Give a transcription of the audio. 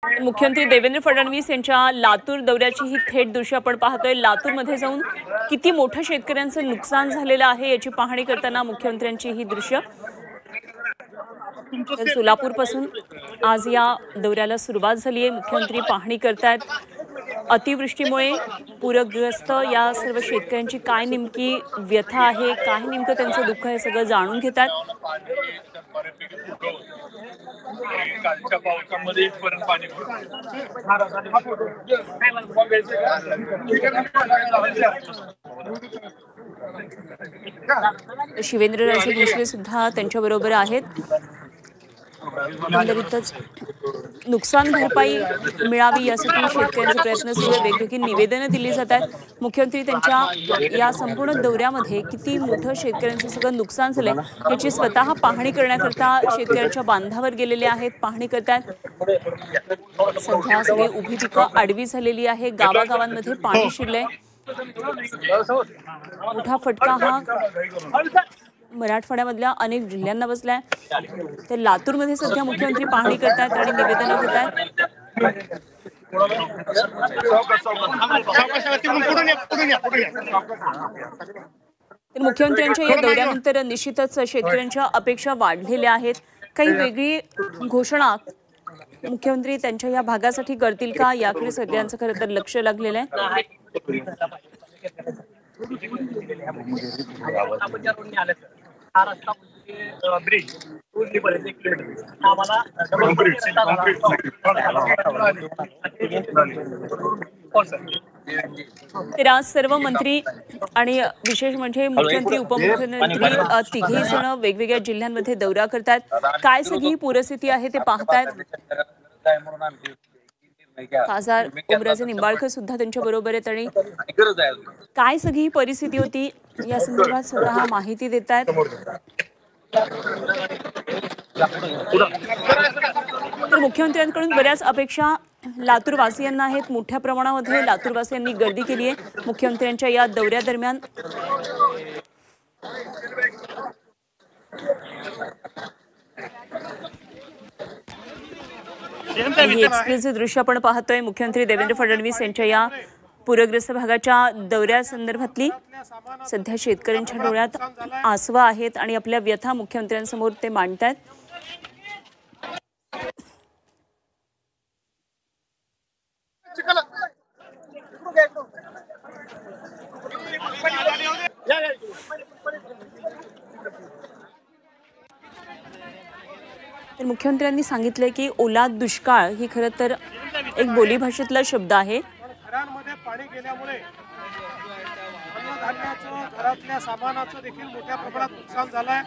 मुख्यमंत्री देवेंद्र फडणवीस यांच्या लातूर दौऱ्याची ही थेट दृश्य आपण पाहतोय। लातूरमध्ये जाऊन किती मोठं शेतकऱ्यांचं नुकसान झालेलं आहे याची पाहणी करताना मुख्यमंत्र्यांची ही दृश्य। तर सोलापूरपासून आज या दौऱ्याला सुरुवात झाली आहे। मुख्यमंत्री पाहणी करतात। अतिवृष्टीमुळे पूरग्रस्त या सर्व शेतकऱ्यांची काय नेमकी व्यथा आहे, काय नेमकं त्यांचं दुःख आहे, सगळं जाणून घेतात। कालच्या पावसामध्ये इथपर्यंत पाणी शिवेंद्रराजे भोसले सुद्धा त्यांच्या बरोबर आहेत। एकंदरीतच नुकसान भरपाई मिळावी यासाठी शेतकऱ्यांचे प्रयत्न सुरू आहे। वेगवेगळी निवेदनं दिली जातात। मुख्यमंत्री त्यांच्या या संपूर्ण दौऱ्यामध्ये किती मोठं शेतकऱ्यांचं सगळं नुकसान झालंय याची स्वतः पाहणी करण्याकरता शेतकऱ्यांच्या बांधावर गेलेले आहेत, पाहणी करतात। सध्या सगळी उभी पिकं आडवी झालेली आहे, गावागावांमध्ये पाणी शिरलंय। मोठा फटका हा मराठवाड्यामधल्या अनेक जिल्ह्यांना बसलाय। तर लातूरमध्ये सध्या मुख्यमंत्री पाहणी करतात आणि निवेदनं घेतात। तर मुख्यमंत्र्यांच्या या दौऱ्यानंतर निश्चितच शेतकऱ्यांच्या अपेक्षा वाढलेल्या आहेत। काही वेगळी घोषणा मुख्यमंत्री त्यांच्या या भागासाठी करतील का याकडे सगळ्यांचं खरं तर लक्ष लागलेलं आहे। तर आज सर्व मंत्री आणि विशेष म्हणजे मुख्यमंत्री उपमुख्यमंत्री तिघेही जण वेगवेगळ्या जिल्ह्यांमध्ये दौरा करतात। काय सगळी पूरस्थिती आहे ते पाहतायत। खासदार ओमराजे निंबाळकर सुद्धा त्यांच्या बरोबर आहेत आणि काय सगळी परिस्थिती होती या संदर्भात स्वतः माहिती देत आहेत। तर मुख्यमंत्र्यांकडून बऱ्याच अपेक्षा लातूरवासियांना आहेत। मोठ्या प्रमाणामध्ये लातूरवासियांनी गर्दी केली आहे मुख्यमंत्र्यांच्या या दौऱ्यादरम्यान। ही एक्सक्लुसिव्ह दृश्य आपण पाहतोय मुख्यमंत्री देवेंद्र फडणवीस यांच्या या पूरग्रस्त भागाच्या दौऱ्यासंदर्भातली। सध्या शेतकऱ्यांच्या डोळ्यात आसवा आहेत आणि आपल्या व्यथा मुख्यमंत्र्यांसमोर ते मांडतात। तर मुख्यमंत्र्यांनी सांगितले की ओला दुष्काळ ही खरं तर एक बोलीभाषेतला शब्द आहे। घरांमध्ये पाणी गेल्यामुळे अन्नधान्याचं घरातल्या सामानाचं देखील मोठ्या प्रमाणात नुकसान झालंय।